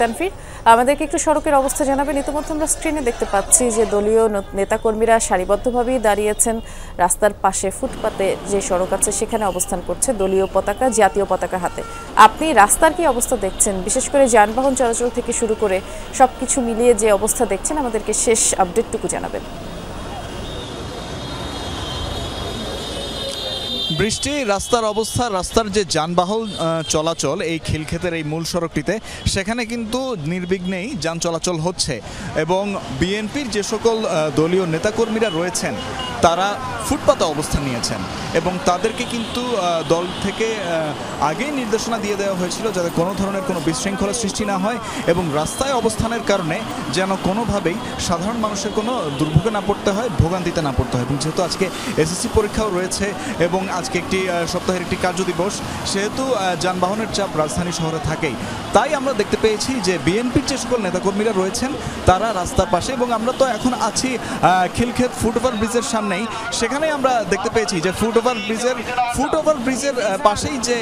তানফির, আমাদেরকে একটু সড়কের অবস্থা জানাবেন। ইতিমধ্যে আমরা স্ক্রিনে দেখতে পাচ্ছি যে দলীয় নেতাকর্মীরা সারিবদ্ধভাবেই দাঁড়িয়েছেন রাস্তার পাশে, ফুটপাতে যে সড়ক আছে সেখানে অবস্থান করছে দলীয় পতাকা, জাতীয় পতাকা হাতে। আপনি রাস্তার কি অবস্থা দেখছেন, বিশেষ করে যানবাহন চলাচল থেকে শুরু করে সবকিছু মিলিয়ে যে অবস্থা দেখছেন, আমাদেরকে শেষ আপডেটটুকু জানাবেন। বৃষ্টি, রাস্তার অবস্থা, রাস্তার যে যানবাহন চলাচল এই খিলক্ষেতের এই মূল সড়কটিতে, সেখানে কিন্তু নির্বিঘ্নেই যান চলাচল হচ্ছে এবং বিএনপির যে সকল দলীয় নেতাকর্মীরা রয়েছেন তারা ফুটপাতে অবস্থান নিয়েছেন এবং তাদেরকে কিন্তু দল থেকে আগেই নির্দেশনা দিয়ে দেওয়া হয়েছিল যাতে কোনো ধরনের কোনো বিশৃঙ্খলা সৃষ্টি না হয় এবং রাস্তায় অবস্থানের কারণে যেন কোনোভাবেই সাধারণ মানুষের কোনো দুর্ভোগে না পড়তে হয়, ভোগান্তিতে না পড়তে হয়। এবং যেহেতু আজকে এসএসসি পরীক্ষাও রয়েছে এবং আজকে একটি সপ্তাহের একটি কার্যদিবস, সেহেতু যানবাহনের চাপ রাজধানী শহরে থাকেই। তাই আমরা দেখতে পেয়েছি যে বিএনপির যে সকল নেতাকর্মীরা রয়েছেন তারা রাস্তার পাশে, এবং আমরা তো এখন আছি খিলক্ষেত ফুটওভার ব্রিজের সামনেই, সেখানেই আমরা দেখতে পেয়েছি যে ফুটওভার ব্রিজের পাশেই যে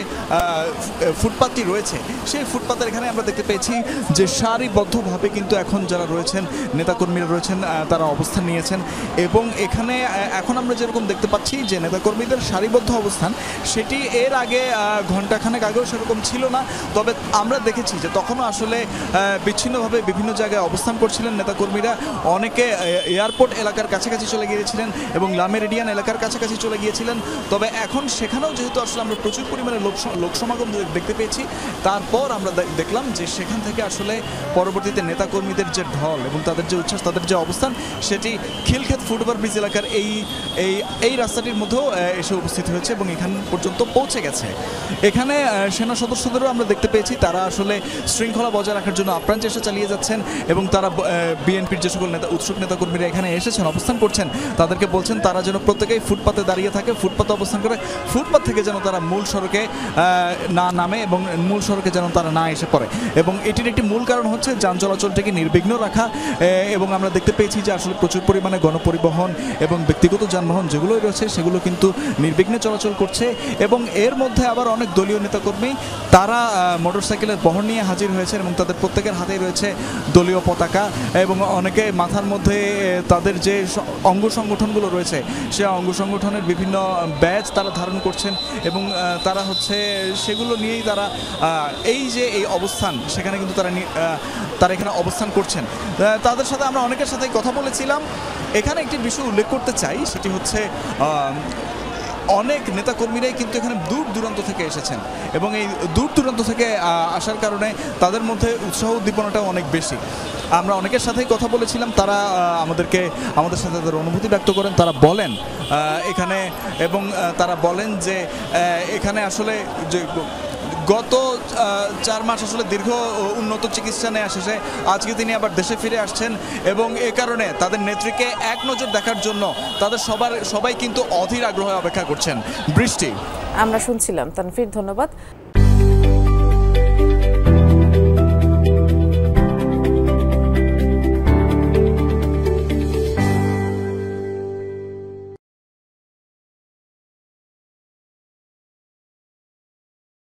ফুটপাতটি রয়েছে সেই ফুটপাতের এখানে আমরা দেখতে পেয়েছি যে সারিবদ্ধভাবে কিন্তু এখন যারা রয়েছেন নেতাকর্মীরা রয়েছেন তারা অবস্থান নিয়েছেন এবং এখানে এখন আমরা যেরকম দেখতে পাচ্ছি যে নেতাকর্মীদের সারিবদ্ধ অবস্থান, সেটি এর আগে ঘণ্টাখানেক আগেও সেরকম ছিল না। তবে আমরা দেখেছি যে তখনও আসলে বিচ্ছিন্নভাবে বিভিন্ন জায়গায় অবস্থান করছিলেন নেতাকর্মীরা। অনেকে এয়ারপোর্ট এলাকার কাছাকাছি চলে গিয়েছিলেন এবং লা মেরিডিয়ান এলাকার কাছাকাছি চলে গিয়েছিলেন। তবে এখন সেখানেও যেহেতু আসলে আমরা প্রচুর পরিমাণে লোক সমাগম দেখতে পেয়েছি, তারপর আমরা দেখলাম যে সেখান থেকে আসলে পরবর্তীতে নেতাকর্মীদের যে ঢল এবং তাদের যে উচ্ছ্বাস, তাদের যে অবস্থান, সেটি খিলক্ষেত ফুটওভার ব্রিজ এলাকার এই রাস্তাটির মধ্যেও এসে উপস্থিত হয়েছে এবং এখান পর্যন্ত পৌঁছে গেছে। এখানে সেনা সদস্যদেরও আমরা দেখতে পেয়েছি তারা আসলে শৃঙ্খলা বজায় রাখার জন্য আপ্রাণ চেষ্টা চালিয়ে যাচ্ছেন এবং তারা বিএনপির যে সকল উৎসুক নেতাকর্মীরা এখানে এসেছেন, অবস্থান করছেন, তাদেরকে বলছেন তারা যেন প্রত্যেকেই ফুটপাতে দাঁড়িয়ে থাকে, ফুটপাতে অবস্থান করে, ফুটপাত থেকে যেন তারা মূল সড়কে না নামে এবং মূল সড়কে যেন তারা না এসে পড়ে। এবং এটির একটি মূল কারণ হচ্ছে যান চলাচলটাকে নির্বিঘ্ন রাখা। এবং আমরা দেখতে পেয়েছি যে আসলে প্রচুর পরিমাণে গণপরিবহন এবং ব্যক্তিগত যানবাহন যেগুলোই রয়েছে সেগুলো কিন্তু নির্বিঘ্নে চলাচল করছে এবং এর মধ্যে আবার অনেক দলীয় নেতাকর্মী তারা মোটরসাইকেলের বহর নিয়ে হাজির হয়েছেন এবং তাদের প্রত্যেকের হাতেই রয়েছে দলীয় পতাকা এবং অনেকে মাথার মধ্যে তাদের যে অঙ্গ সংগঠনগুলো রয়েছে সে অঙ্গ সংগঠনের বিভিন্ন ব্যাজ তারা ধারণ করছেন এবং তারা হচ্ছে সেগুলো নিয়েই তারা এই অবস্থান, সেখানে কিন্তু তারা এখানে অবস্থান করছেন। তাদের সাথে আমরা অনেকের সাথে কথা বলেছিলাম। এখানে একটি বিষয় উল্লেখ করতে চাই, সেটি হচ্ছে অনেক নেতাকর্মীরাই কিন্তু এখানে দূর দূরান্ত থেকে এসেছেন এবং এই দূর দূরান্ত থেকে আসার কারণে তাদের মধ্যে উৎসাহ উদ্দীপনাটাও অনেক বেশি। আমরা অনেকের সাথেই কথা বলেছিলাম, তারা আমাদের সাথে তাদের অনুভূতি ব্যক্ত করেন। তারা বলেন এখানে এবং তারা বলেন যে এখানে আসলে যে গত 4 মাস আসলে দীর্ঘ উন্নত চিকিৎসা নেওয়া শেষে আজকে তিনি আবার দেশে ফিরে আসছেন এবং এ কারণে তাদের নেত্রীকে এক নজর দেখার জন্য তাদের সবাই কিন্তু অধীর আগ্রহে অপেক্ষা করছেন। বৃষ্টি, আমরা শুনছিলাম তানফির, ধন্যবাদ।